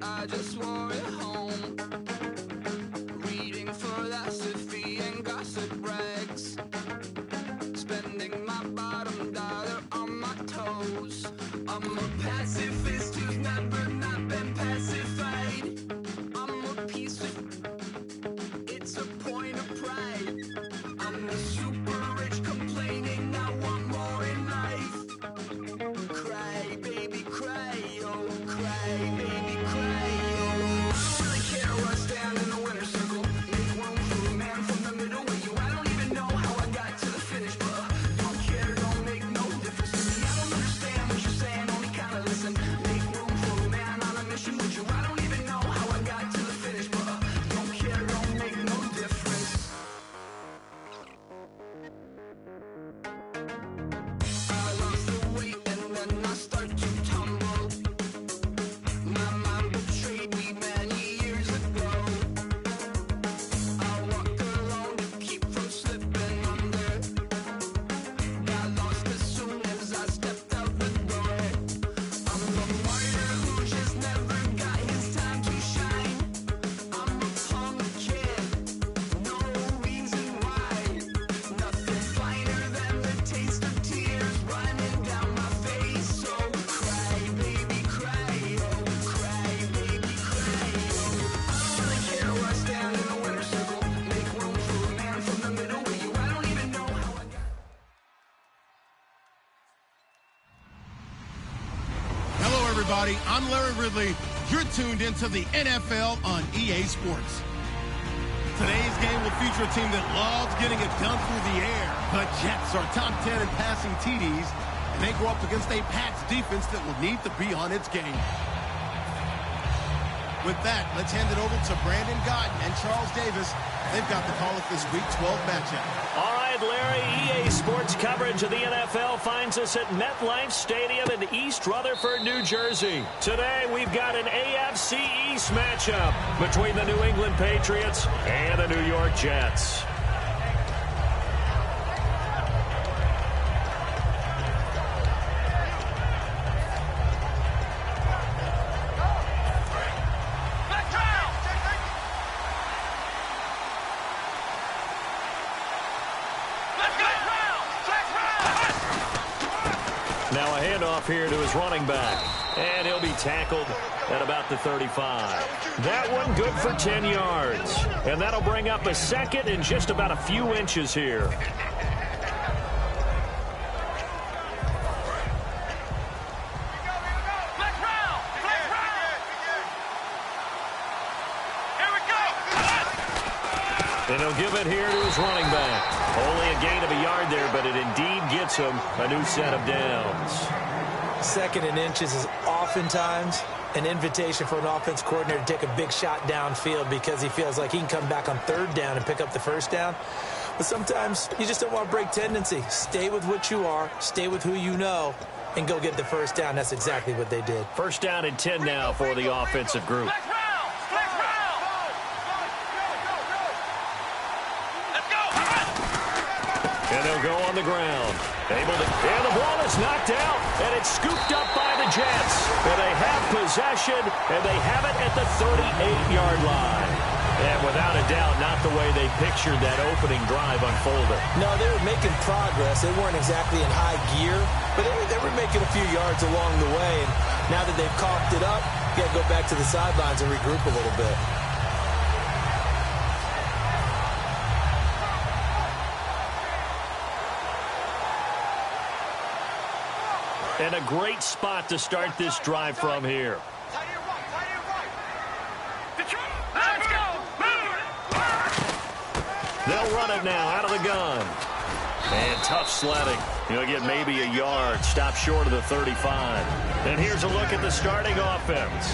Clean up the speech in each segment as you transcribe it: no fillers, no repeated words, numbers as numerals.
I just wore it home, reading philosophy and gossip rags, spending my bottom dollar on my toes. I'm a pacifist who's never not been pacified. I'm a piece of, it's a point of pride. I'm the super rich complaining I want more in life. Cry, baby, cry, oh, cry, baby, cry, oh. I don't really care what's down in the winner's circle. Make room for a man from the middle with you. I don't even know how I got to the finish, but don't care, don't make no difference to me. I don't understand what you're saying, only kinda listen. Make room for a man on a mission with you. I don't even know how I got to the finish, but don't care, don't make no difference. I lost the weight and then I start to tumble. My mind betrayed me many years ago. I walked alone to keep from slipping under. Got lost as soon as I stepped out the door. I'm a martyr who just never got his time to shine. I'm a punk kid, no reason why. Nothing finer than the taste of tears running down my face. So cry, baby, cry, oh, cry, baby, cry, oh. I don't really care what's down in the winner's circle. Make room for a man from the middle with you. I don't even know how I got. Hello, everybody. I'm Larry Ridley. You're tuned into the NFL on EA Sports. Today's game will feature a team that loves getting it done through the air. The Jets are top 10 in passing TDs, and they go up against a Pats defense that will need to be on its game. With that, let's hand it over to Brandon Gaudin and Charles Davis. They've got the call of this Week 12 matchup. All right, Larry, EA Sports coverage of the NFL finds us at MetLife Stadium in East Rutherford, New Jersey. Today, we've got an AFC East matchup between the New England Patriots and the New York Jets. Now a handoff here to his running back. And he'll be tackled at about the 35. That one good for 10 yards. And that'll bring up a second and just about a few inches here. And he'll give it here to his running back. Only a gain of a yard there, but it indeed gets him a new set of downs. Second and inches is oftentimes an invitation for an offense coordinator to take a big shot downfield because he feels like he can come back on third down and pick up the first down. But sometimes you just don't want to break tendency. Stay with what you are, stay with who you know, and go get the first down. That's exactly what they did. First down and 10 now for the offensive group. And they'll go on the ground. And the ball is knocked out, and it's scooped up by the Jets. And they have possession, and they have it at the 38-yard line. And without a doubt, not the way they pictured that opening drive unfolded. No, they were making progress. They weren't exactly in high gear, but they were making a few yards along the way. And now that they've coughed it up, you got to go back to the sidelines and regroup a little bit. And a great spot to start this drive from here. They'll run it now out of the gun. And tough sledding. He'll get maybe a yard. Stop short of the 35. And here's a look at the starting offense.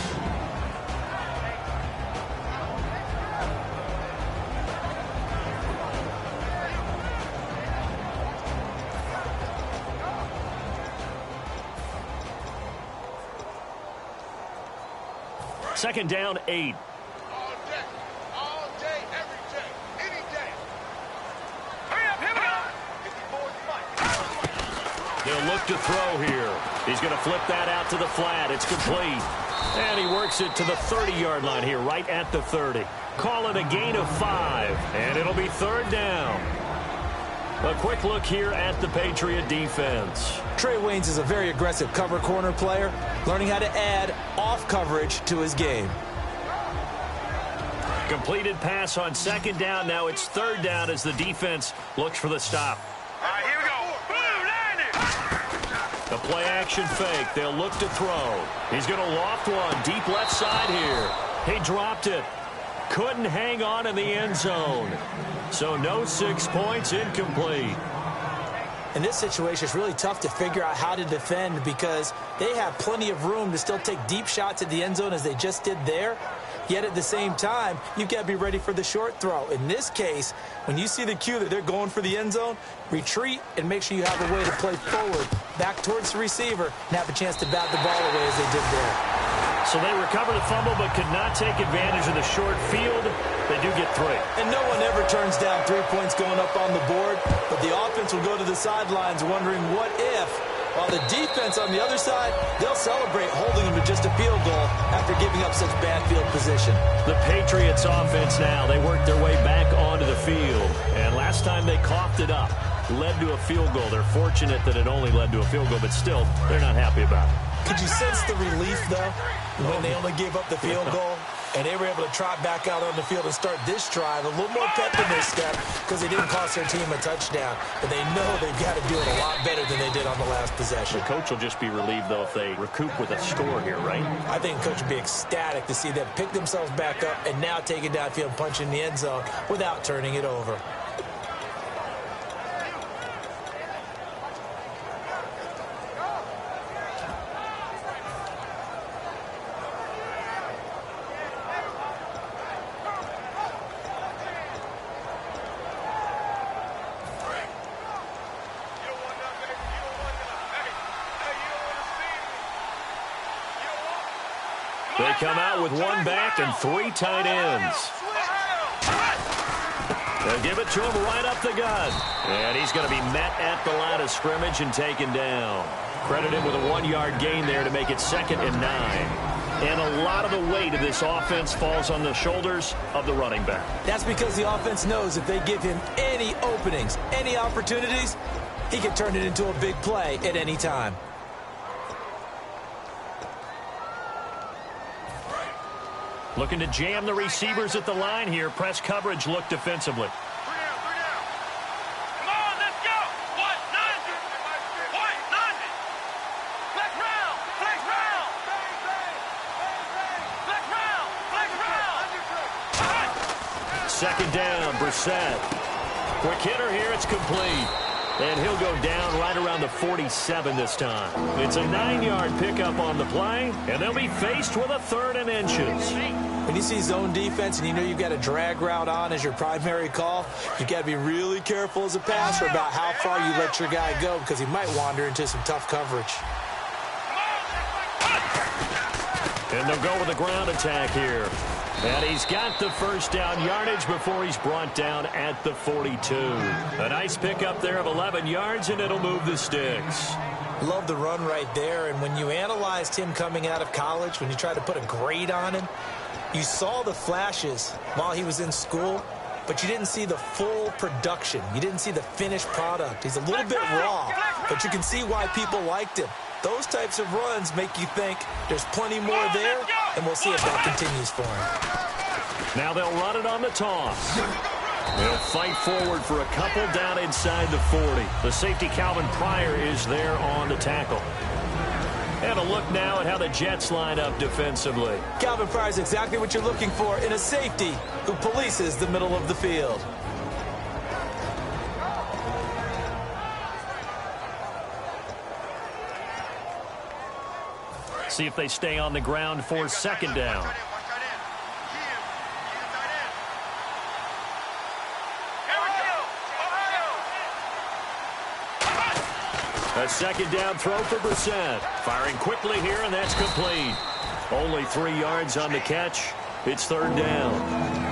Second down, 8. All day, every day, any day. Hurry up, here we go. They'll look to throw here. He's going to flip that out to the flat. It's complete. And he works it to the 30-yard line here, right at the 30. Call it a gain of 5, and it'll be third down. A quick look here at the Patriot defense. Trae Waynes is a very aggressive cover corner player, learning how to add off coverage to his game. Completed pass on second down. Now it's third down as the defense looks for the stop. All right, here we go. The play action fake. They'll look to throw. He's going to loft one deep left side here. He dropped it. Couldn't hang on in the end zone. So no 6 points, incomplete. In this situation, it's really tough to figure out how to defend because they have plenty of room to still take deep shots at the end zone as they just did there. Yet at the same time, you've got to be ready for the short throw. In this case, when you see the cue that they're going for the end zone, retreat and make sure you have a way to play forward, back towards the receiver, and have a chance to bat the ball away as they did there. So they recover the fumble but could not take advantage of the short field. They do get 3. And no one ever turns down 3 points going up on the board, but the offense will go to the sidelines wondering what if. While the defense on the other side, they'll celebrate holding them to just a field goal after giving up such bad field position. The Patriots offense now, they work their way back onto the field. And last time they coughed it up, led to a field goal. They're fortunate that it only led to a field goal, but still, they're not happy about it. Could you sense the relief, though, when they only gave up the field goal? And they were able to trot back out on the field and start this drive. A little more pep in their step because they didn't cost their team a touchdown. But they know they've got to do it a lot better than they did on the last possession. The coach will just be relieved, though, if they recoup with a score here, right? I think the coach would be ecstatic to see them pick themselves back up and now take it downfield and punch in the end zone without turning it over. They come out with one back and 3 tight ends. They'll give it to him right up the gut. And he's going to be met at the line of scrimmage and taken down. Credit him with a 1-yard gain there to make it 2nd and 9. And a lot of the weight of this offense falls on the shoulders of the running back. That's because the offense knows if they give him any openings, any opportunities, he can turn it into a big play at any time. Looking to jam the receivers at the line here. Press coverage look defensively. 3 down. Come on, let's go. What? 90. What? 90. Flex round. Flex round. Flex round. Flex round. 2nd down, Brissett. Quick hitter here, it's complete. And he'll go down right around the 47 this time. It's a 9-yard pickup on the play, and they'll be faced with a 3rd and inches. When you see zone defense and you know you've got a drag route on as your primary call, you've got to be really careful as a passer about how far you let your guy go because he might wander into some tough coverage. And they'll go with a ground attack here. And he's got the 1st down yardage before he's brought down at the 42. A nice pickup there of 11 yards, and it'll move the sticks. Love the run right there, and when you analyzed him coming out of college, when you tried to put a grade on him, you saw the flashes while he was in school, but you didn't see the full production. You didn't see the finished product. He's a little bit raw, but you can see why people liked him. Those types of runs make you think there's plenty more there, and we'll see if that continues for him. Now they'll run it on the toss. They'll fight forward for a couple down inside the 40. The safety Calvin Pryor is there on the tackle. And a look now at how the Jets line up defensively. Calvin Pryor is exactly what you're looking for in a safety who polices the middle of the field. See if they stay on the ground for 2nd down. A 2nd down throw for Brissett. Firing quickly here, and that's complete. Only 3 yards on the catch. It's 3rd down.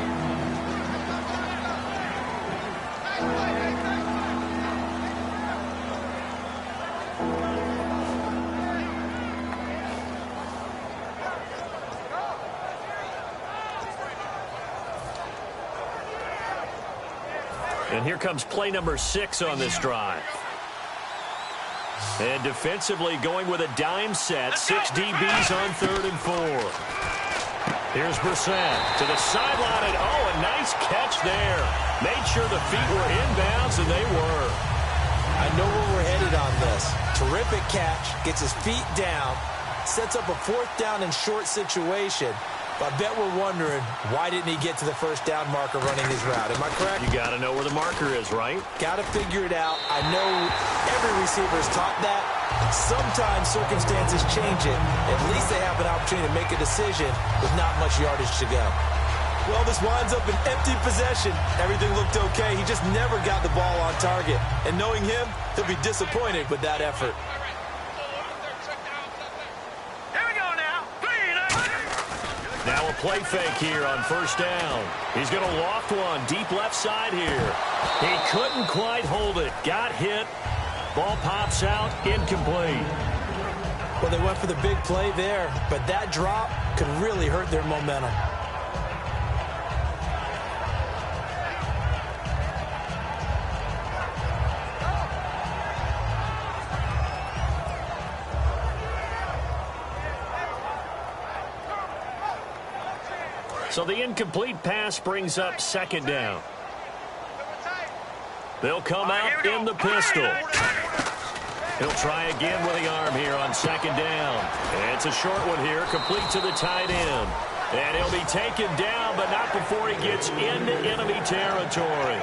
And here comes play number 6 on this drive. And defensively going with a dime set. 6 DBs on 3rd and 4. Here's Brissett to the sideline. And, a nice catch there. Made sure the feet were inbounds, and they were. I know where we're headed on this. Terrific catch. Gets his feet down. Sets up a 4th down and short situation. But I bet we're wondering, why didn't he get to the 1st down marker running his route? Am I correct? You got to know where the marker is, right? Got to figure it out. I know every receiver is taught that. Sometimes circumstances change it. At least they have an opportunity to make a decision with not much yardage to go. Well, this winds up an empty possession. Everything looked okay. He just never got the ball on target. And knowing him, he'll be disappointed with that effort. Now a play fake here on 1st down. He's going to loft one deep left side here. He couldn't quite hold it. Got hit. Ball pops out. Incomplete. Well, they went for the big play there, but that drop could really hurt their momentum. So the incomplete pass brings up 2nd down. They'll come out in the pistol. He'll try again with the arm here on 2nd down. And it's a short one here, complete to the tight end. And he'll be taken down, but not before he gets into enemy territory.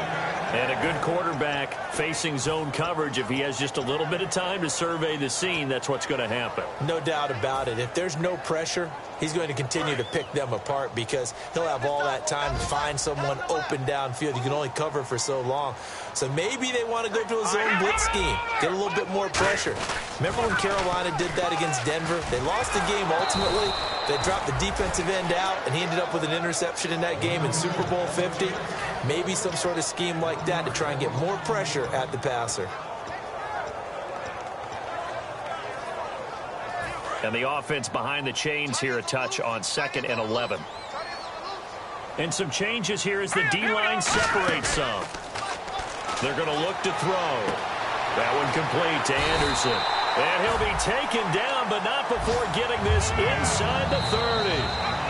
And a good quarterback facing zone coverage. If he has just a little bit of time to survey the scene, that's what's going to happen. No doubt about it. If there's no pressure, he's going to continue to pick them apart because he'll have all that time to find someone open downfield. You can only cover for so long. So maybe they want to go to a zone blitz scheme, get a little bit more pressure. Remember when Carolina did that against Denver? They lost the game ultimately. They dropped the defensive end out, and he ended up with an interception in that game in Super Bowl 50. Maybe some sort of scheme like that to try and get more pressure at the passer. And the offense behind the chains here, a touch on 2nd and 11. And some changes here as the D-line separates some. They're going to look to throw. That one complete to Anderson. And he'll be taken down, but not before getting this inside the 30.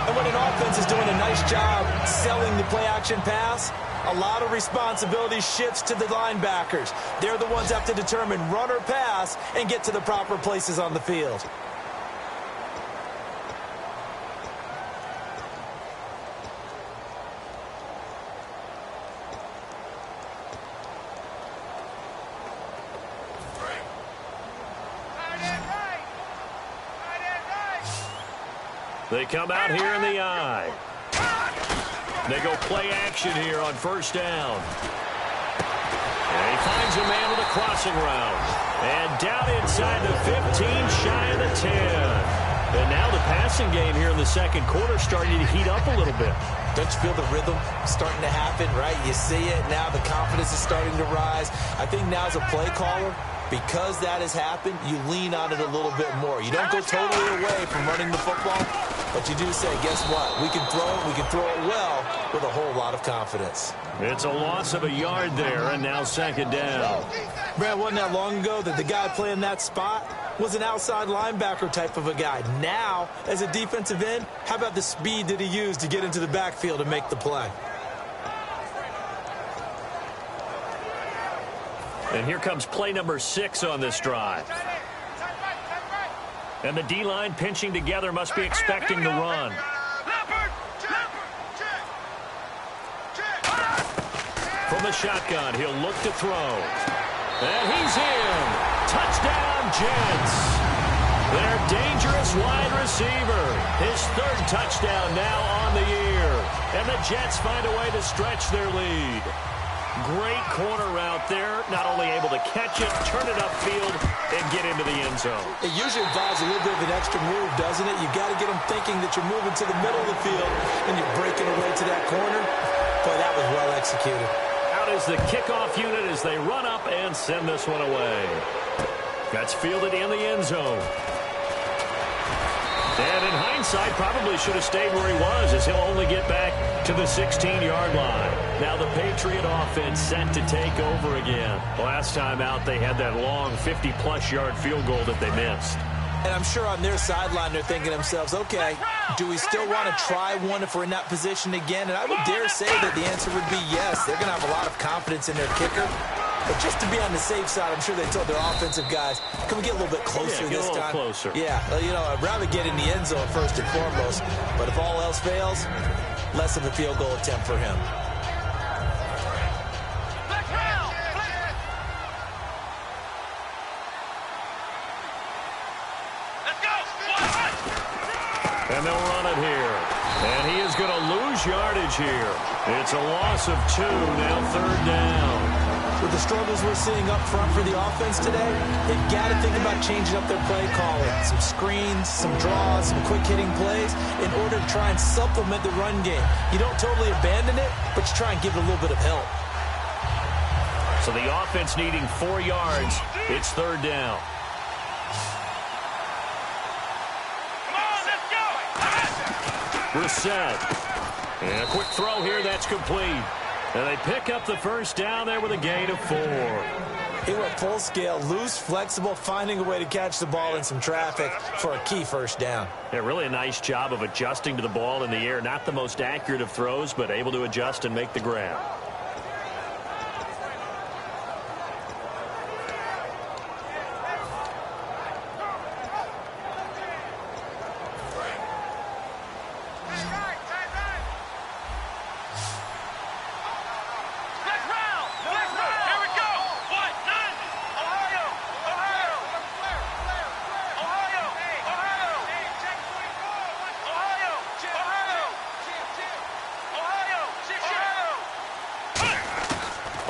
And when an offense is doing a nice job selling the play-action pass, a lot of responsibility shifts to the linebackers. They're the ones that have to determine run or pass and get to the proper places on the field. They come out here in the eye. They go play action here on 1st down. And he finds a man with a crossing route. And down inside the 15, shy of the 10. And now the passing game here in the 2nd quarter starting to heat up a little bit. Don't you feel the rhythm starting to happen, right? You see it now. The confidence is starting to rise. I think now as a play caller, because that has happened, you lean on it a little bit more. You don't go totally away from running the football, but you do say, guess what? We can throw it. We can throw it well with a whole lot of confidence. It's a loss of a yard there, and now 2nd down. Brad, wasn't that long ago that the guy playing that spot was an outside linebacker type of a guy. Now, as a defensive end, how about the speed that he used to get into the backfield and make the play? And here comes play number 6 on this drive. And the D-line pinching together, must be expecting the run. From the shotgun, he'll look to throw. And he's in. Touchdown, Jets. Their dangerous wide receiver. His 3rd touchdown now on the year. And the Jets find a way to stretch their lead. Great corner route there. Not only able to catch it, turn it upfield, and get into the end zone. It usually involves a little bit of an extra move, doesn't it? You've got to get them thinking that you're moving to the middle of the field and you're breaking away to that corner. Boy, that was well executed. Out is the kickoff unit as they run up and send this one away. That's fielded in the end zone. And in hindsight, probably should have stayed where he was, as he'll only get back to the 16-yard line. Now the Patriot offense set to take over again. Last time out, they had that long 50-plus yard field goal that they missed. And I'm sure on their sideline they're thinking to themselves, okay, do we still want to try one if we're in that position again? And I would dare say that the answer would be yes. They're going to have a lot of confidence in their kicker. But just to be on the safe side, I'm sure they told their offensive guys, can we get a little bit closer this time? Closer. Yeah, you know, I'd rather get in the end zone first and foremost. But if all else fails, less of a field goal attempt for him. And they'll run it here. And he is going to lose yardage here. It's a loss of 2, now 3rd down. With the struggles we're seeing up front for the offense today, they've got to think about changing up their play calling. Some screens, some draws, some quick-hitting plays in order to try and supplement the run game. You don't totally abandon it, but you try and give it a little bit of help. So the offense needing 4 yards. It's 3rd down. Brissett. And a quick throw here, that's complete. And they pick up the first down there with a gain of 4. He went full scale, loose, flexible, finding a way to catch the ball in some traffic for a key first down. Yeah, really a nice job of adjusting to the ball in the air. Not the most accurate of throws, but able to adjust and make the grab.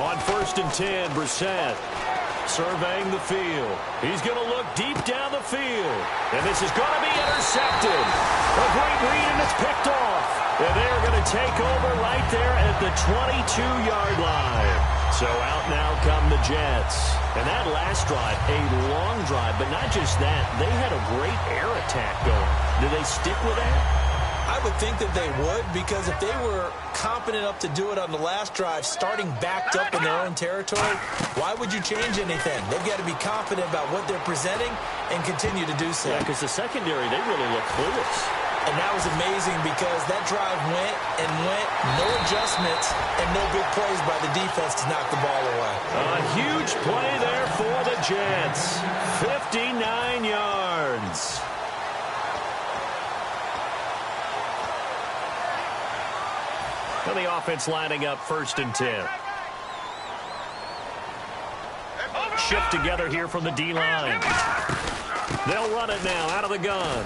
On 1st and 10, Brissett surveying the field. He's going to look deep down the field. And this is going to be intercepted. A great read, and it's picked off. And they're going to take over right there at the 22-yard line. So out now come the Jets. And that last drive, a long drive, but not just that. They had a great air attack going. Do they stick with that? I would think that they would, because if they were competent enough to do it on the last drive, starting backed up in their own territory, why would you change anything? They've got to be confident about what they're presenting and continue to do so. Yeah, because the secondary, they really look clueless. And that was amazing because that drive went and went, no adjustments, and no big plays by the defense to knock the ball away. A huge play there for the Jets. 59 yards. And the offense lining up 1st and 10. Shift together here from the D-line. They'll run it now out of the gun.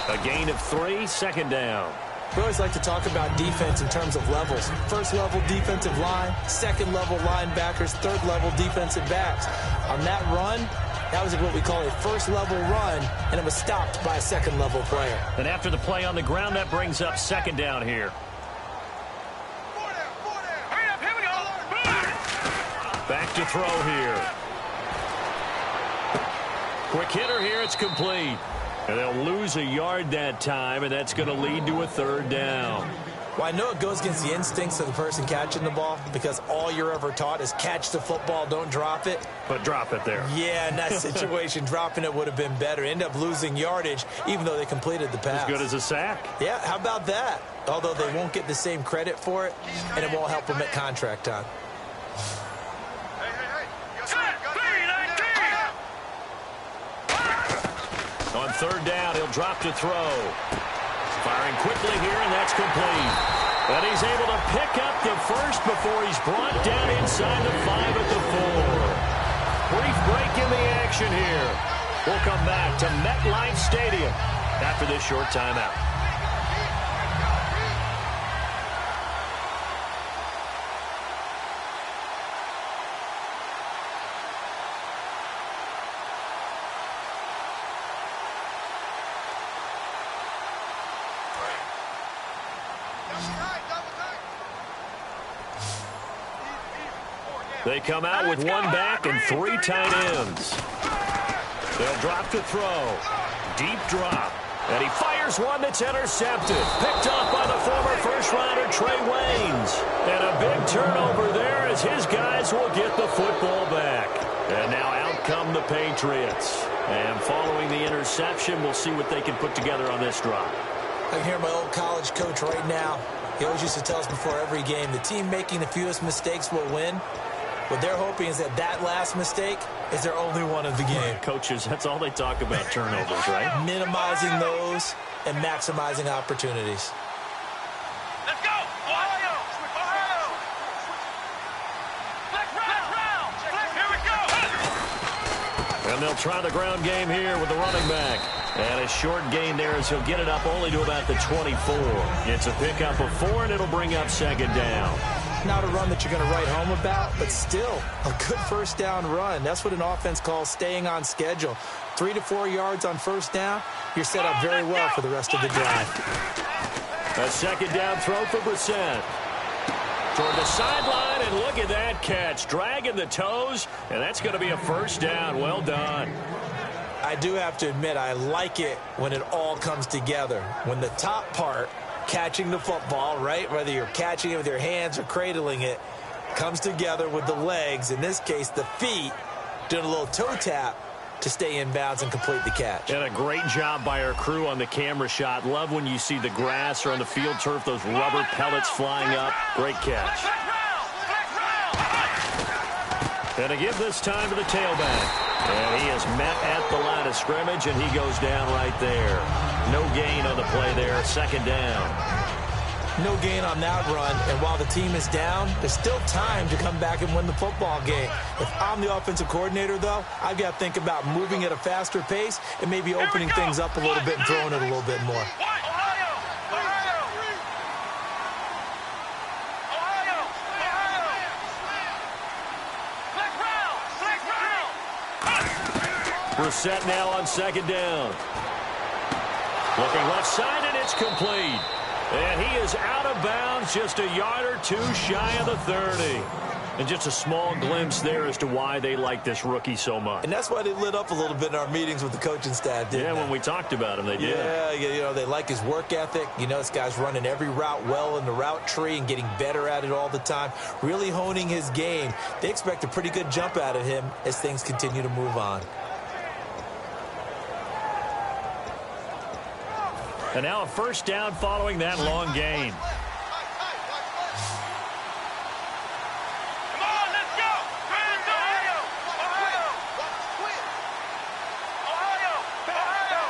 A gain of 3, 2nd down. We always like to talk about defense in terms of levels. 1st level defensive line, 2nd level linebackers, 3rd level defensive backs. On that run, that was what we call a 1st level run, and it was stopped by a 2nd level player. And after the play on the ground, that brings up 2nd down here. Back to throw here. Quick hitter here, it's complete. And they'll lose a yard that time, and that's going to lead to a 3rd down. Well, I know it goes against the instincts of the person catching the ball, because all you're ever taught is catch the football, don't drop it. But drop it there. Yeah, in that situation, dropping it would have been better. End up losing yardage, even though they completed the pass. As good as a sack. Yeah, how about that? Although they won't get the same credit for it, and it won't help them at contract time. On 3rd down, he'll drop to throw. Firing quickly here, and that's complete. And he's able to pick up the first before he's brought down inside the 5 at the 4. Brief break in the action here. We'll come back to MetLife Stadium after this short timeout. They come out with 1 back and 3 tight ends. They'll drop to throw. Deep drop. And he fires one that's intercepted. Picked off by the former first Ghost Rider Trey Waynes. And a big turnover there as his guys will get the football back. And now out come the Patriots. And following the interception, we'll see what they can put together on this drive. I can hear my old college coach right now. He always used to tell us before every game, the team making the fewest mistakes will win. What they're hoping is that that last mistake is their only one of the game. Coaches, that's all they talk about, turnovers, right? Minimizing those and maximizing opportunities. Let's go! Ohio! Ohio! Flex round! Here we go! And they'll try the ground game here with the running back. And a short gain there as he'll get it up only to about the 24. It's a pickup of 4, and it'll bring up second down. Not a run that you're going to write home about, but still a good first down run. That's what an offense calls staying on schedule. 3 to 4 yards on first down, you're set up very well for the rest of the drive. A second down throw for Brissett. Toward the sideline, and look at that catch. Dragging the toes, and that's going to be a first down. Well done. I do have to admit, I like it when it all comes together. When the top part, catching the football, right, whether you're catching it with your hands or cradling it, comes together with the legs, in this case the feet, doing a little toe tap to stay in bounds and complete the catch. And a great job by our crew on the camera shot. Love when you see the grass or on the field turf, those rubber pellets flying up. Great catch. And to give this time to the tailback. And he is met at the line of scrimmage, and he goes down right there. No gain on the play there, second down. No gain on that run, and while the team is down, there's still time to come back and win the football game. If I'm the offensive coordinator, though, I've got to think about moving at a faster pace and maybe opening things up a little bit and throwing it a little bit more. Brissett now on second down. Looking left side, and it's complete. And he is out of bounds, just a yard or two shy of the 30. And just a small glimpse there as to why they like this rookie so much. And that's why they lit up a little bit in our meetings with the coaching staff, didn't they? When we talked about him, they did. Yeah, you know, they like his work ethic. You know, this guy's running every route well in the route tree and getting better at it all the time, really honing his game. They expect a pretty good jump out of him as things continue to move on. And now a first down following that long gain. Come on, let's go! Ohio! Ohio! Ohio! Ohio!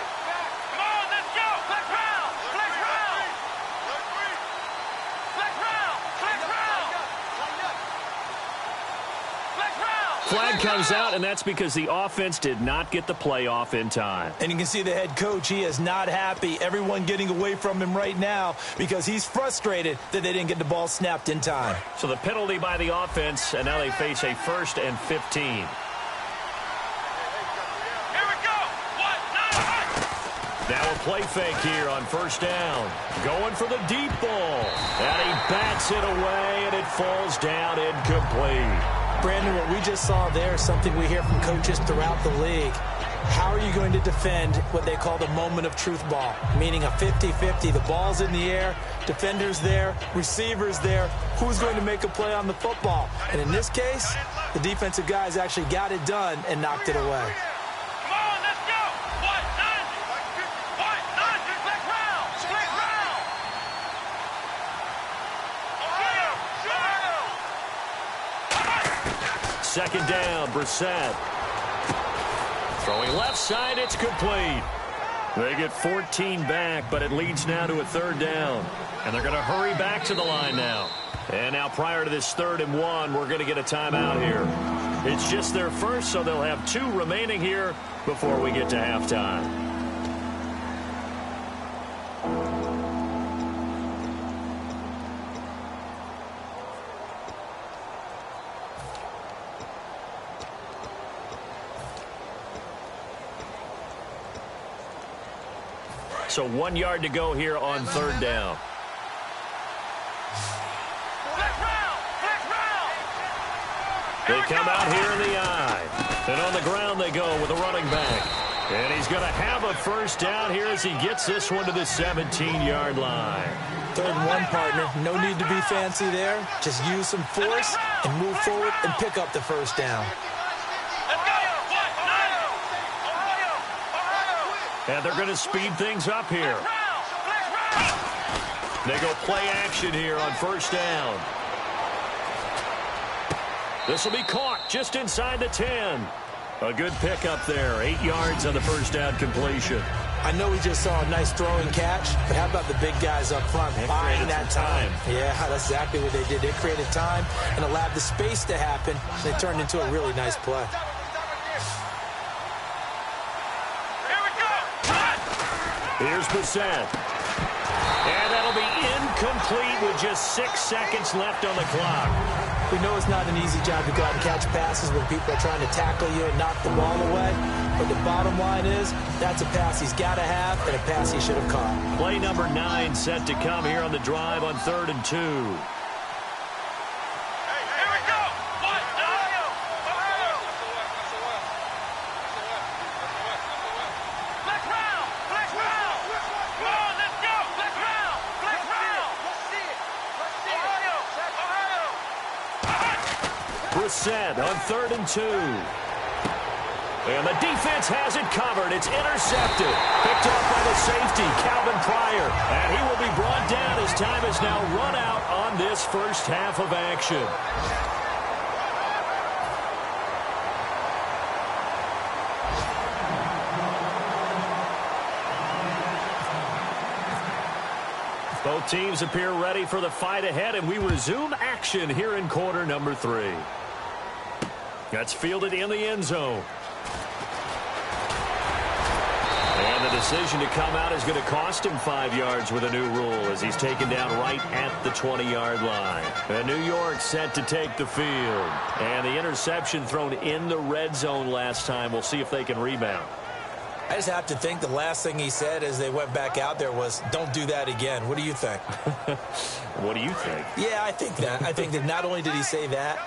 Come on, let's go! Flex round! Flex round! Flex round! Flex round! Flex round! Flag comes out, and that's because the offense did not get the play off in time. And you can see the head coach, he is not happy. Everyone getting away from him right now because he's frustrated that they didn't get the ball snapped in time. So the penalty by the offense, and now they face a 1st and 15. Here we go! 1-9-1! Now a play fake here on first down. Going for the deep ball. And he bats it away, and it falls down incomplete. Brandon, what we just saw there is something we hear from coaches throughout the league. How are you going to defend what they call the moment of truth ball, meaning a 50-50? The ball's in the air, defender's there, receiver's there. Who's going to make a play on the football? And in this case, the defensive guys actually got it done and knocked it away. Come on, let's go! 1-9-1! 1-9-1! Flex round! Flex round! Ohio! Ohio! Second down, Brissett. Throwing left side, it's complete. They get 14 back, but it leads now to a third down. And they're going to hurry back to the line now. And now prior to this 3rd and 1, we're going to get a timeout here. It's just their first, so they'll have 2 remaining here before we get to halftime. So 1 yard to go here on 3rd down. They come out here in the eye. And on the ground they go with a running back. And he's going to have a first down here as he gets this one to the 17-yard line. 3rd and 1, partner. No need to be fancy there. Just use some force and move forward and pick up the first down. And they're going to speed things up here. They go play action here on 1st down. This will be caught just inside the 10. A good pickup there. 8 yards on the 1st down completion. I know we just saw a nice throwing catch, but how about the big guys up front buying that time? Yeah, that's exactly what they did. They created time and allowed the space to happen. They turned into a really nice play. Here we go. Here's Brissett. And that'll be incomplete with just 6 seconds left on the clock. We know it's not an easy job to go out and catch passes when people are trying to tackle you and knock the ball away. But the bottom line is, that's a pass he's got to have and a pass he should have caught. Play number 9 set to come here on the drive on 3rd and 2. Here we go. What? Ohio. Flex round. Flex round. Come on, let's go. Flex round. Flex round. Let's see it. Ohio. Brissett on 3rd and 2. And the defense has it covered. It's intercepted. Picked off by the safety, Calvin Pryor. And he will be brought down as time is now run out on this first half of action. Both teams appear ready for the fight ahead, and we resume action here in quarter number 3. That's fielded in the end zone. And the decision to come out is going to cost him 5 yards with a new rule as he's taken down right at the 20-yard line. And New York set to take the field. And the interception thrown in the red zone last time. We'll see if they can rebound. I just have to think the last thing he said as they went back out there was, don't do that again. What do you think? What do you think? Yeah, I think that. I think that not only did he say that,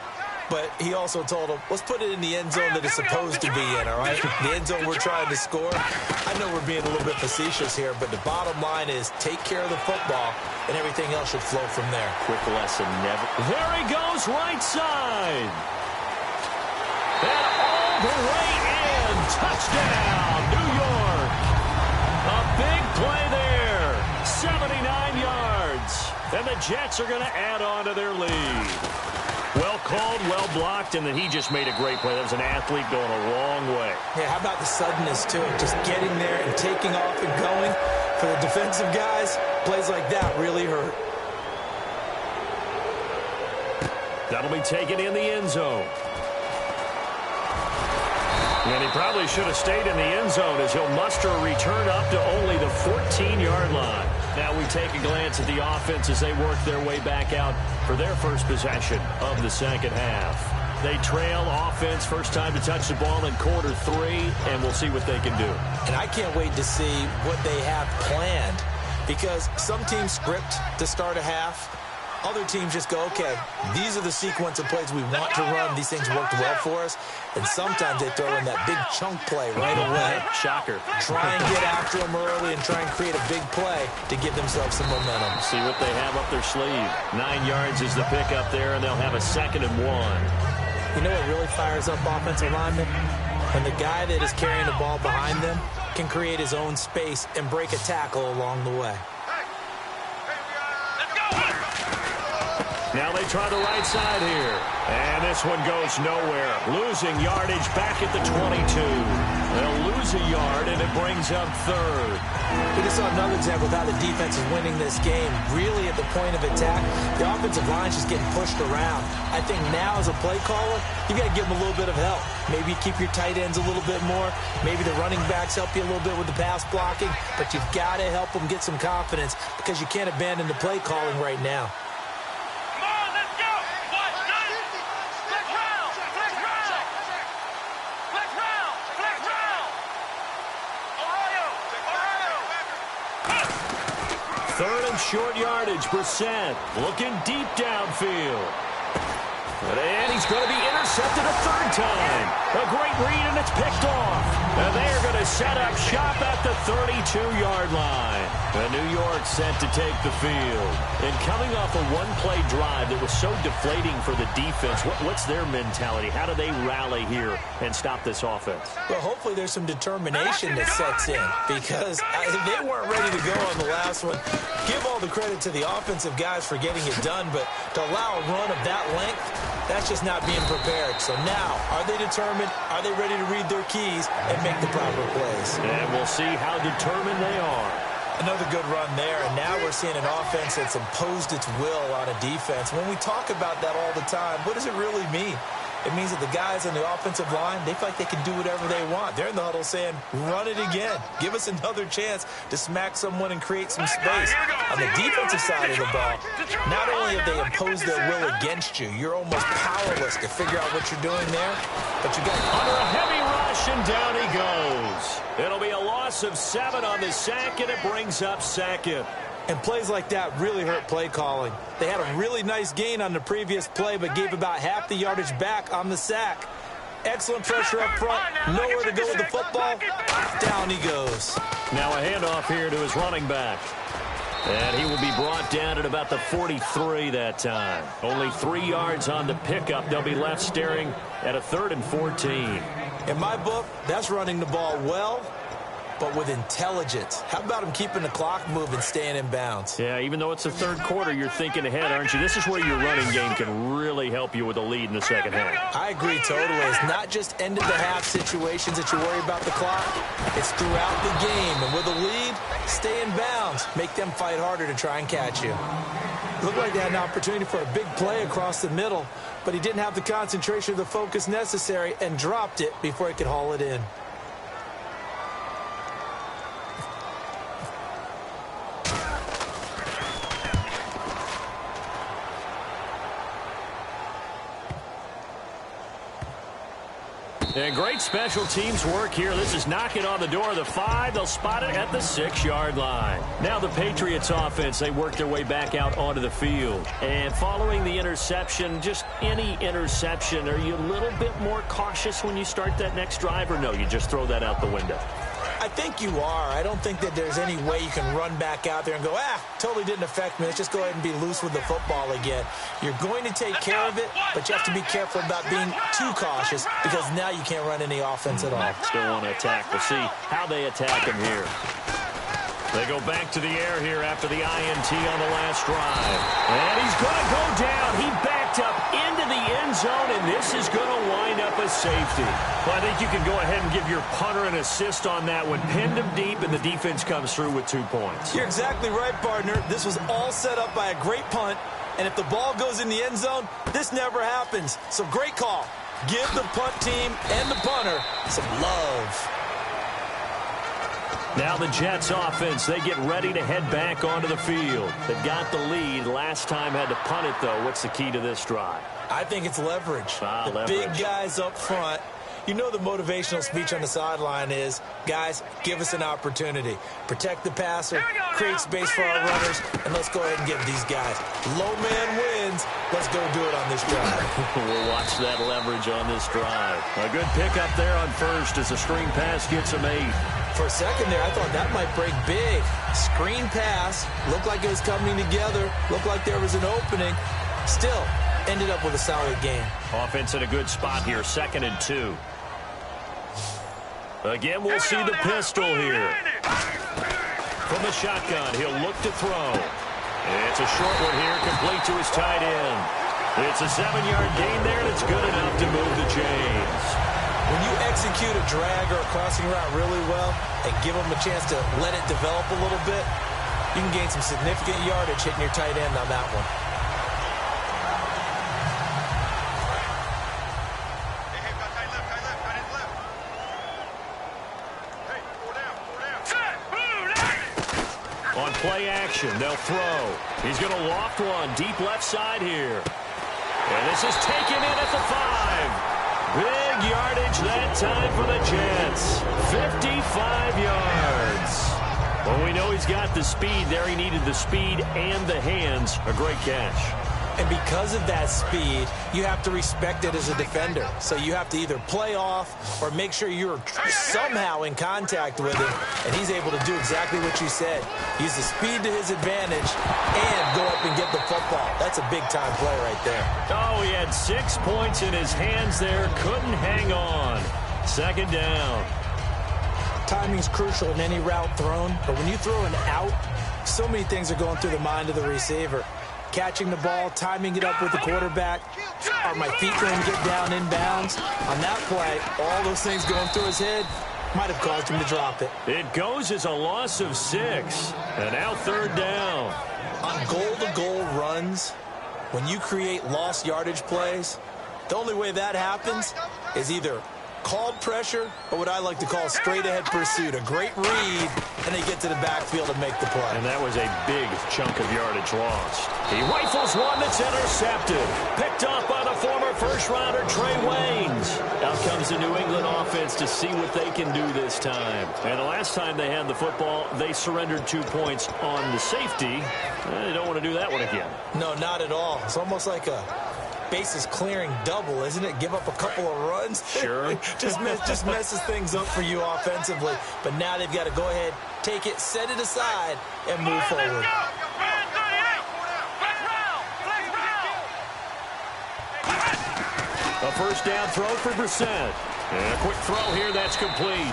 but he also told him, let's put it in the end zone that it's supposed to be in, all right? The end zone we're trying to score. I know we're being a little bit facetious here, but the bottom line is take care of the football, and everything else should flow from there. Quick lesson, never. There he goes, right side. And all the way in. Touchdown, New York. A big play there. 79 yards. And the Jets are going to add on to their lead. Well called, well blocked, and then he just made a great play. That was an athlete going a long way. Yeah, how about the suddenness to it? Just getting there and taking off and going. For the defensive guys, plays like that really hurt. That'll be taken in the end zone. And he probably should have stayed in the end zone as he'll muster a return up to only the 14-yard line. Now we take a glance at the offense as they work their way back out for their first possession of the second half. They trail offense, first time to touch the ball in quarter 3, and we'll see what they can do. And I can't wait to see what they have planned, because some teams script to start a half. Other teams just go, okay, these are the sequence of plays we want to run. These things worked well for us. And sometimes they throw in that big chunk play right away. Shocker. Try and get after them early and try and create a big play to give themselves some momentum. See what they have up their sleeve. 9 yards is the pickup there, and they'll have a 2nd and 1. You know what really fires up offensive linemen? When the guy that is carrying the ball behind them can create his own space and break a tackle along the way. Now they try the right side here. And this one goes nowhere. Losing yardage back at the 22. They'll lose a yard, and it brings up 3rd. We just saw another example of how the defense is winning this game. Really at the point of attack, the offensive line is just getting pushed around. I think now as a play caller, you got to give them a little bit of help. Maybe keep your tight ends a little bit more. Maybe the running backs help you a little bit with the pass blocking. But you've got to help them get some confidence because you can't abandon the play calling right now. Third and short yardage, Brissett looking deep downfield. And he's going to be intercepted a 3rd time. A great read, and it's picked off. And they are going to set up shop at the 32-yard line. And New York set to take the field. And coming off a one-play drive that was so deflating for the defense, what's their mentality? How do they rally here and stop this offense? Well, hopefully there's some determination that sets in because they weren't ready to go on the last one. Give all the credit to the offensive guys for getting it done, but to allow a run of that length, that's just not being prepared. So now, are they determined? Are they ready to read their keys and make the proper plays? And we'll see how determined they are. Another good run there, and now we're seeing an offense that's imposed its will on a defense. When we talk about that all the time, what does it really mean? It means that the guys on the offensive line, they feel like they can do whatever they want. They're in the huddle saying, run it again. Give us another chance to smack someone and create some space. On the defensive side of the ball, not only have they imposed their will against you, you're almost powerless to figure out what you're doing there, but you got under a heavy rush, and down he goes. It'll be a loss of 7 on the sack, and it brings up second. And plays like that really hurt play calling. They had a really nice gain on the previous play, but gave about half the yardage back on the sack. Excellent pressure up front. Nowhere to go with the football. Down he goes. Now a handoff here to his running back. And he will be brought down at about the 43 that time. Only 3 yards on the pickup. They'll be left staring at a 3rd and 14. In my book, that's running the ball well, but with intelligence. How about him keeping the clock moving, staying in bounds? Yeah, even though it's the 3rd quarter, you're thinking ahead, aren't you? This is where your running game can really help you with a lead in the second half. I agree totally. It's not just end-of-the-half situations that you worry about the clock. It's throughout the game. And with a lead, stay in bounds. Make them fight harder to try and catch you. Looked like they had an opportunity for a big play across the middle, but he didn't have the concentration or the focus necessary and dropped it before he could haul it in. And great special teams work here. This is knocking on the door of the 5. They'll spot it at the 6-yard line. Now the Patriots offense, they work their way back out onto the field. And following the interception, just any interception, are you a little bit more cautious when you start that next drive, or no, you just throw that out the window? I think you are. I don't think that there's any way you can run back out there and go, totally didn't affect me. Let's just go ahead and be loose with the football again. You're going to take care of it, but you have to be careful about being too cautious because now you can't run any offense at all. Still want to attack. We'll see how they attack him here. They go back to the air here after the INT on the last drive. And he's going to go down. He backed up into the end zone, and this is going to wind up a safety. Well, I think you can go ahead and give your punter an assist on that one. Pinned him deep, and the defense comes through with 2 points. You're exactly right, partner. This was all set up by a great punt, and if the ball goes in the end zone, this never happens. So great call. Give the punt team and the punter some love. Now the Jets offense, they get ready to head back onto the field. They've got the lead. Last time had to punt it, though. What's the key to this drive? I think it's leverage. Leverage. Big guys up front. You know the motivational speech on the sideline is, guys, give us an opportunity. Protect the passer, create space for our runners, and let's go ahead and give these guys. Low man wins. Let's go do it on this drive. We'll watch that leverage on this drive. A good pickup there on first as the screen pass gets him 8. For a second there, I thought that might break big. Screen pass. Looked like it was coming together. Looked like there was an opening. Still, ended up with a solid game. Offense in a good spot here, 2nd and 2. Again, we'll see the pistol here. From the shotgun, he'll look to throw. It's a short one here, complete to his tight end. It's a 7-yard gain there, and it's good enough to move the chains. When you execute a drag or a crossing route really well and give them a chance to let it develop a little bit, you can gain some significant yardage hitting your tight end on that one. On play action, they'll throw. He's going to loft one deep left side here. And this is taken in at the 5. Big yardage that time for the Jets. 55 yards. Well, we know he's got the speed there. He needed the speed and the hands. A great catch. And because of that speed, you have to respect it as a defender. So you have to either play off or make sure you're somehow in contact with him. And he's able to do exactly what you said. Use the speed to his advantage and go up and get the football. That's a big-time play right there. Oh, he had 6 points in his hands there. Couldn't hang on. Second down. Timing's crucial in any route thrown. But when you throw an out, so many things are going through the mind of the receiver. Catching the ball, timing it up with the quarterback. Are my feet going to get down in bounds? On that play, all those things going through his head might have caused him to drop it. It goes as a loss of 6. And now third down. On goal-to-goal runs, when you create lost yardage plays, the only way that happens is either called pressure or what I like to call straight-ahead pursuit. A great read, and they get to the backfield and make the play. And that was a big chunk of yardage lost. He rifles one that's intercepted. Picked off by the former first-rounder Trey Waynes. Out comes the New England offense to see what they can do this time. And the last time they had the football, they surrendered 2 points on the safety. They don't want to do that one again. No, not at all. It's almost like a bases clearing double, isn't it? Give up a couple of runs. Sure. just messes things up for you offensively. But now they've got to go ahead, take it, set it aside, and move forward. A first down throw for Brissett. And a quick throw here that's complete.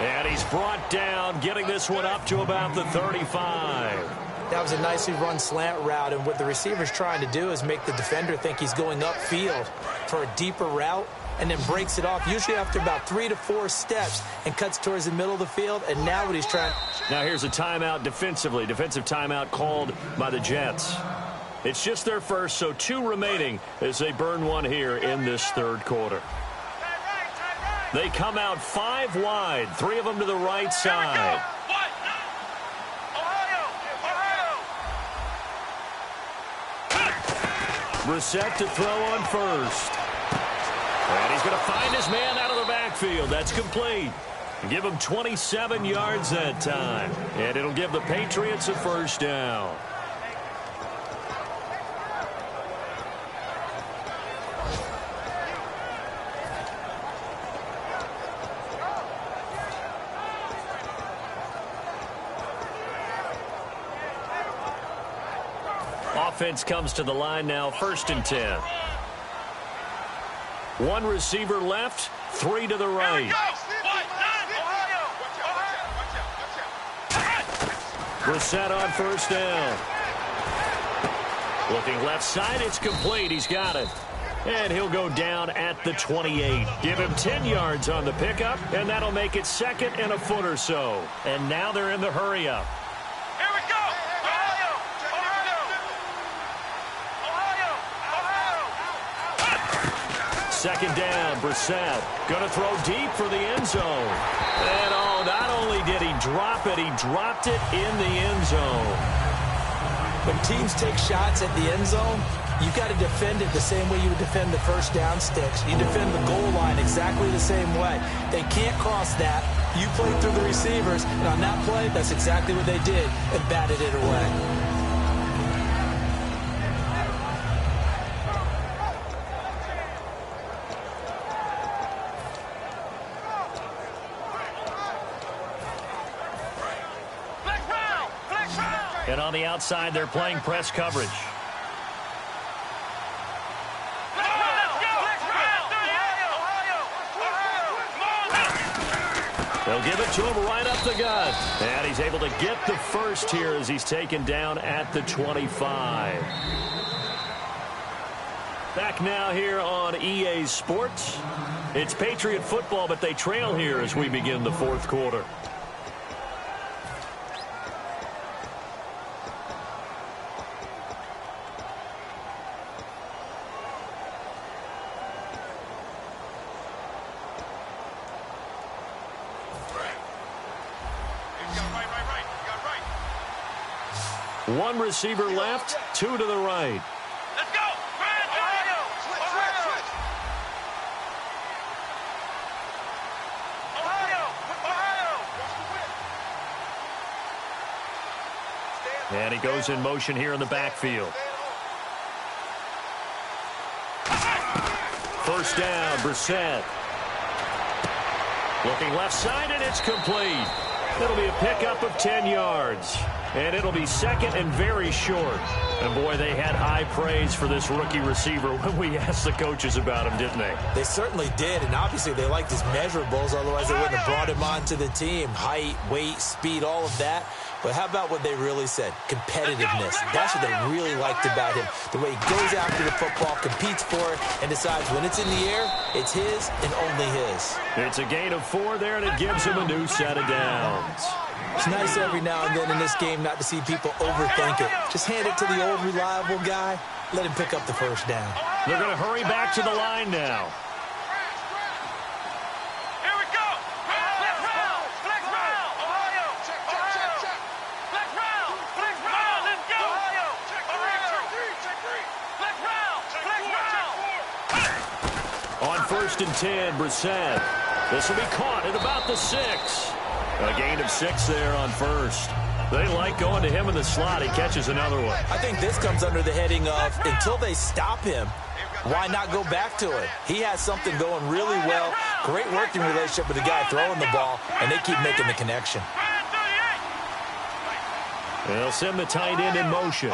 And he's brought down, getting this one up to about the 35. That was a nicely run slant route, and what the receiver's trying to do is make the defender think he's going upfield for a deeper route and then breaks it off, usually after about 3 to 4 steps, and cuts towards the middle of the field, and now what he's trying... Now here's a timeout defensively. Defensive timeout called by the Jets. It's just their first, so 2 remaining as they burn one here in this third quarter. They come out 5 wide, 3 of them to the right side. Brissett to throw on first. And he's going to find his man out of the backfield. That's complete. Give him 27 yards that time. And it'll give the Patriots a first down. Offense comes to the line now, 1st and 10. 1 receiver left, 3 to the right. Brissett on first down. Looking left side, it's complete. He's got it. And he'll go down at the 28. Give him 10 yards on the pickup, and that'll make it 2nd and a foot or so. And now they're in the hurry-up. Second down, Brissett. Going to throw deep for the end zone. And not only did he drop it, he dropped it in the end zone. When teams take shots at the end zone, you've got to defend it the same way you would defend the first down sticks. You defend the goal line exactly the same way. They can't cross that. You play through the receivers, and on that play, that's exactly what they did, and batted it away. And on the outside, they're playing press coverage. They'll give it to him right up the gut. And he's able to get the first here as he's taken down at the 25. Back now here on EA Sports. It's Patriot football, but they trail here as we begin the fourth quarter. One receiver left, 2 to the right. Let's go! Ohio! And he goes in motion here in the backfield. first down. Brissett. Looking left side, and it's complete. It'll be a pickup of 10 yards. And it'll be second and very short. And, boy, they had high praise for this rookie receiver when we asked the coaches about him, didn't they? They certainly did, and obviously they liked his measurables. Otherwise, they wouldn't have brought him onto the team. Height, weight, speed, all of that. But how about what they really said? Competitiveness. That's what they really liked about him. The way he goes after the football, competes for it, and decides when it's in the air, it's his and only his. It's a gain of 4 there, and it gives him a new set of downs. It's nice every now and then in this game not to see people overthink it. Just hand it to the old reliable guy. Let him pick up the first down. They're going to hurry back to the line now. Here we go. Flex round. Flex round. Ohio. Check. Flex round. Flex round. Let's go. Ohio. Check 3. Flex round. Flex round. On first and 10, Brissett. This will be caught at about the 6. A gain of 6 there on first. They like going to him in the slot. He catches another one. I think this comes under the heading of until they stop him, why not go back to it? He has something going really well. Great working relationship with the guy throwing the ball, and they keep making the connection. They'll send the tight end in motion.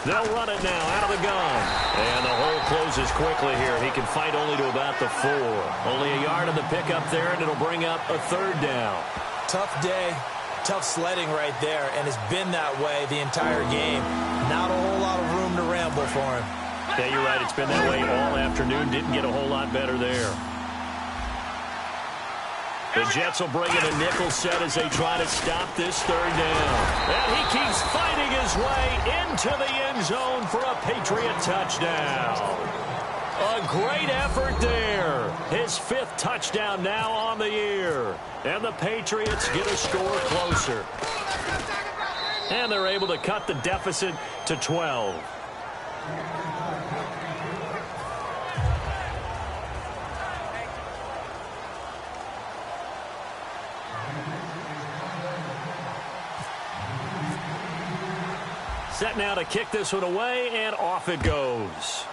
They'll run it now out of the gun. And the hole closes quickly here. He can fight only to about the 4. Only a yard on the pickup there, and it'll bring up a third down. Tough day, tough sledding right there, and it's been that way the entire game. Not a whole lot of room to ramble for him. Yeah, you're right. It's been that way all afternoon. Didn't get a whole lot better there. The Jets will bring in a nickel set as they try to stop this third down. And he keeps fighting his way into the end zone for a Patriot touchdown. A great effort there. His 5th touchdown now on the year. And the Patriots get a score closer. And they're able to cut the deficit to 12. Set now to kick this one away, and off it goes.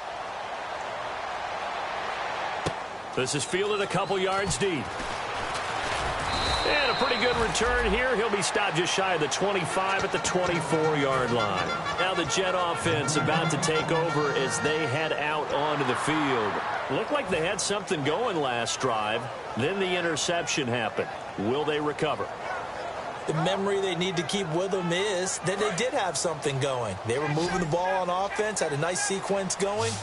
This is fielded a couple yards deep. And a pretty good return here. He'll be stopped just shy of the 25 at the 24-yard line. Now the Jet offense about to take over as they head out onto the field. Looked like they had something going last drive. Then the interception happened. Will they recover? The memory they need to keep with them is that they did have something going. They were moving the ball on offense, had a nice sequence going.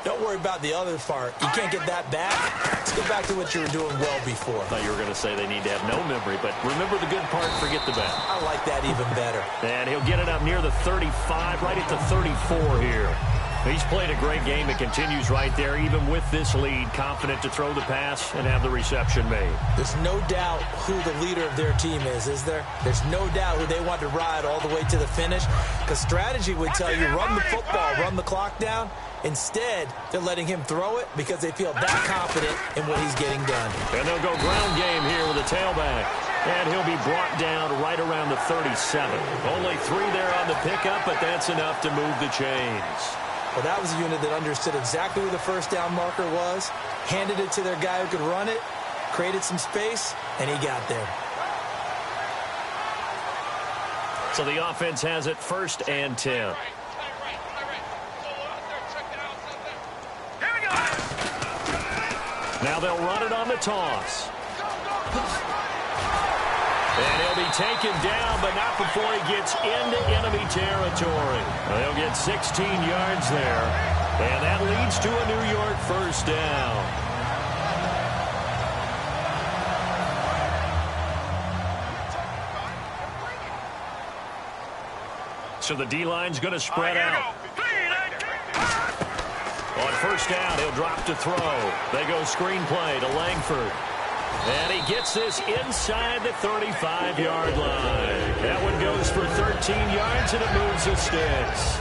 Don't worry about the other part. You can't get that back. Let's go back to what you were doing well before. I thought you were going to say they need to have no memory, but remember the good part, forget the bad. I like that even better. And he'll get it up near the 35, right at the 34 here. He's played a great game. It continues right there, even with this lead, confident to throw the pass and have the reception made. There's no doubt who the leader of their team is there? There's no doubt who they want to ride all the way to the finish, because strategy would tell you run the football, run the clock down. Instead, they're letting him throw it because they feel that confident in what he's getting done. And they'll go ground game here with a tailback. And he'll be brought down right around the 37. Only 3 there on the pickup, but that's enough to move the chains. Well, that was a unit that understood exactly where the first down marker was, handed it to their guy who could run it, created some space, and he got there. So the offense has it 1st and 10. Now they'll run it on the toss. And he'll be taken down, but not before he gets into enemy territory. They'll get 16 yards there. And that leads to a New York first down. So the D-line's going to spread out. On first down, he'll drop to throw. They go screenplay to Langford. And he gets this inside the 35-yard line. That one goes for 13 yards, and it moves the sticks.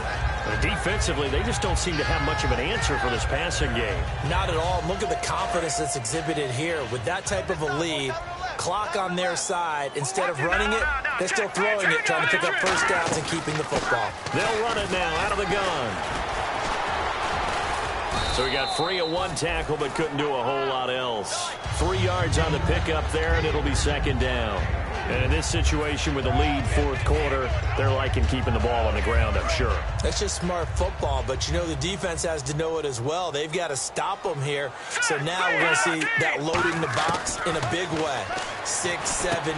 Defensively, they just don't seem to have much of an answer for this passing game. Not at all. Look at the confidence that's exhibited here. With that type of a lead, clock on their side, instead of running it, they're still throwing it, trying to pick up first downs and keeping the football. They'll run it now out of the gun. So he got free of one tackle but couldn't do a whole lot else. 3 yards on the pickup there, and it'll be second down. And in this situation with the lead fourth quarter, they're liking keeping the ball on the ground, I'm sure. That's just smart football, but you know the defense has to know it as well. They've got to stop them here. So now we're going to see that loading the box in a big way. 6, 7, 8,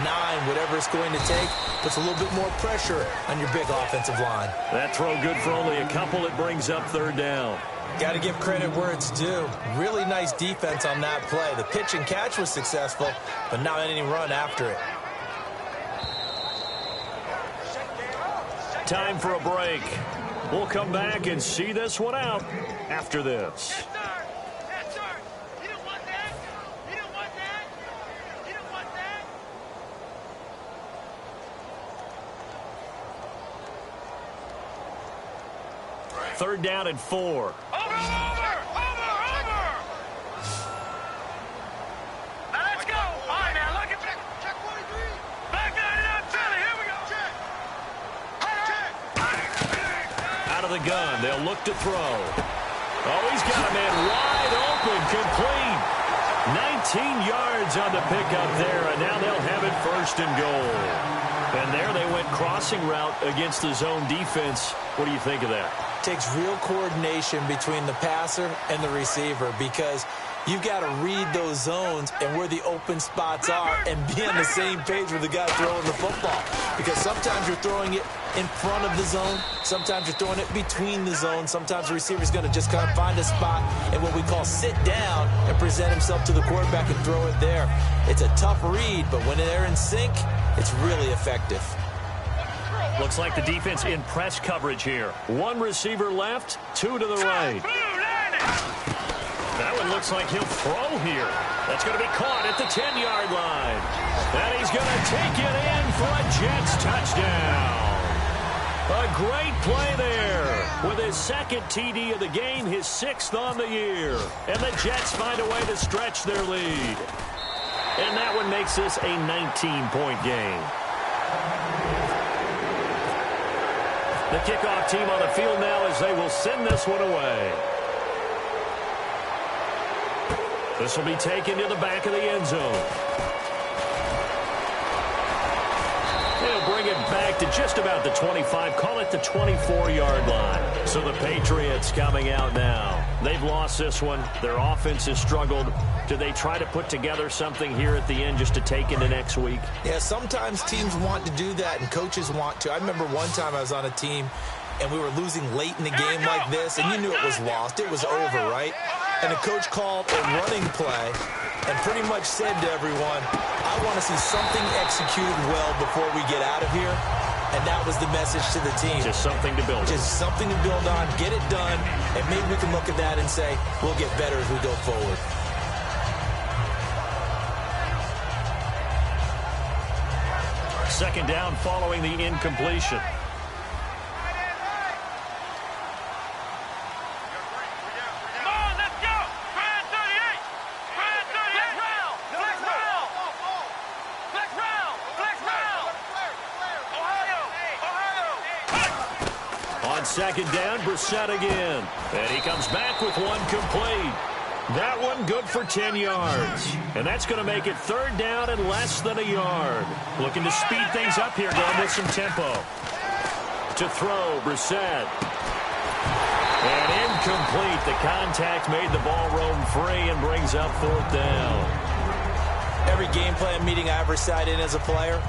9, whatever it's going to take, puts a little bit more pressure on your big offensive line. That throw good for only a couple. It brings up third down. Got to give credit where it's due. Really nice defense on that play. The pitch and catch was successful, but not any run after it. Time for a break. We'll come back and see this one out after this. Yes, sir. Yes, sir. You don't want that. You don't want that. You don't want that. Third down and 4. Over. Now let's go. All right, now look at check 43. Back 99 Philly. Here we go. Check. Out of the gun. They'll look to throw. Oh, he's got a man wide open. Complete. 19 yards on the pickup there, and now they'll have it first and goal. And there they went crossing route against the zone defense. What do you think of that? Takes real coordination between the passer and the receiver because you've got to read those zones and where the open spots are and be on the same page with the guy throwing the football. Because sometimes you're throwing it in front of the zone. Sometimes you're throwing it between the zones. Sometimes the receiver's going to just kind of find a spot and what we call sit down and present himself to the quarterback and throw it there. It's a tough read, but when they're in sync, it's really effective. Looks like the defense in press coverage here. One receiver left, 2 to the right. That one looks like he'll throw here. That's going to be caught at the 10-yard line. And he's going to take it in for a Jets touchdown. A great play there. With his second TD of the game, his 6th on the year. And the Jets find a way to stretch their lead. And that one makes this a 19-point game. The kickoff team on the field now as they will send this one away. This will be taken to the back of the end zone. They'll bring it back to just about the 25, call it the 24-yard line. So the Patriots coming out now. They've lost this one. Their offense has struggled. Do they try to put together something here at the end just to take into next week? Yeah, sometimes teams want to do that and coaches want to. I remember one time I was on a team and we were losing late in the game like this, and you knew it was lost. It was over, right? And the coach called a running play and pretty much said to everyone, I want to see something executed well before we get out of here. And that was the message to the team. Just something to build on. Just something to build on, get it done, and maybe we can look at that and say, we'll get better as we go forward. Second down following the incompletion. Second down, Brissett again. And he comes back with one complete. That one good for 10 yards. And that's going to make it third down and less than a yard. Looking to speed things up here, going with some tempo. To throw, Brissett. And incomplete. The contact made the ball roam free and brings up fourth down. Every game plan meeting I ever sat in as a player,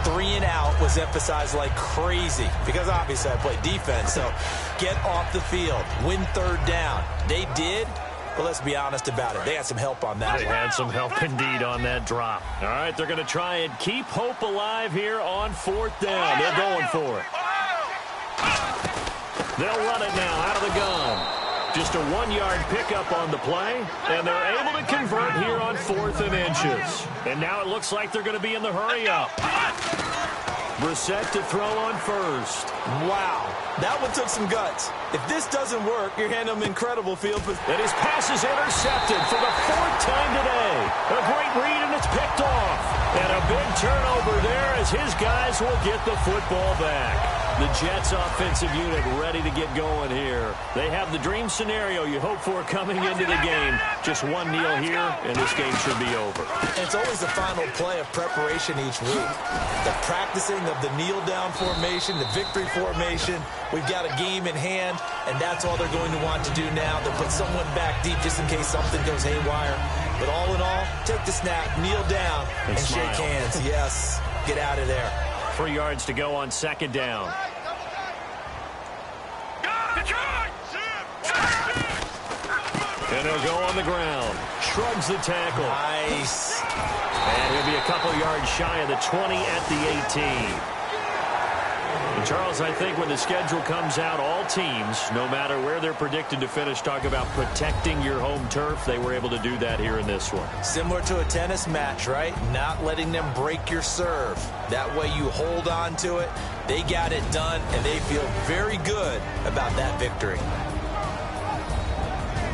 3 and out was emphasized like crazy because obviously I play defense. So get off the field, win third down. They did, but let's be honest about it. They had some help on that. They had some help indeed on that drop. All right, they're going to try and keep hope alive here on fourth down. They're going for it. They'll run it now out of the gun. Just a 1-yard pickup on the play, and they're able to convert here on 4th and inches. And now it looks like they're going to be in the hurry-up. Brissett to throw on first. Wow, that one took some guts. If this doesn't work, you're handing them incredible field position. And his pass is intercepted for the 4th time today. A great read, and it's picked off. And a big turnover there as his guys will get the football back. The Jets offensive unit ready to get going here. They have the dream scenario you hope for coming into the game. Just one kneel here, and this game should be over. And it's always the final play of preparation each week. The practicing of the kneel-down formation, the victory formation. We've got a game in hand, and that's all they're going to want to do now. They'll put someone back deep just in case something goes haywire. But all in all, take the snap, kneel down, and shake hands. Yes, get out of there. 3 yards to go on 2nd down. And he'll go on the ground. Shrugs the tackle. Nice. And he'll be a couple yards shy of the 20 at the 18. And Charles, I think when the schedule comes out, all teams, no matter where they're predicted to finish, talk about protecting your home turf. They were able to do that here in this one. Similar to a tennis match, right? Not letting them break your serve. That way you hold on to it. They got it done, and they feel very good about that victory.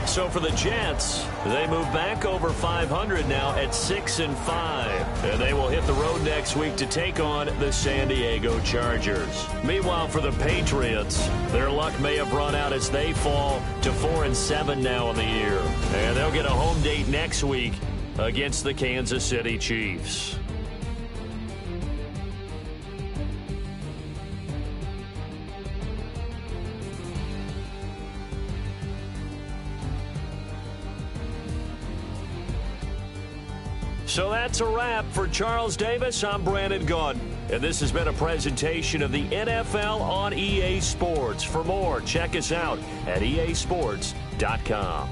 So for the Jets, they move back over 500 now at 6-5. And they will hit the road next week to take on the San Diego Chargers. Meanwhile, for the Patriots, their luck may have run out as they fall to 4-7 now in the year. And they'll get a home date next week against the Kansas City Chiefs. So that's a wrap for Charles Davis. I'm Brandon Gaudin, and this has been a presentation of the NFL on EA Sports. For more, check us out at easports.com.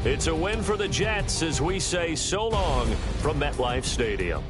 It's a win for the Jets as we say so long from MetLife Stadium.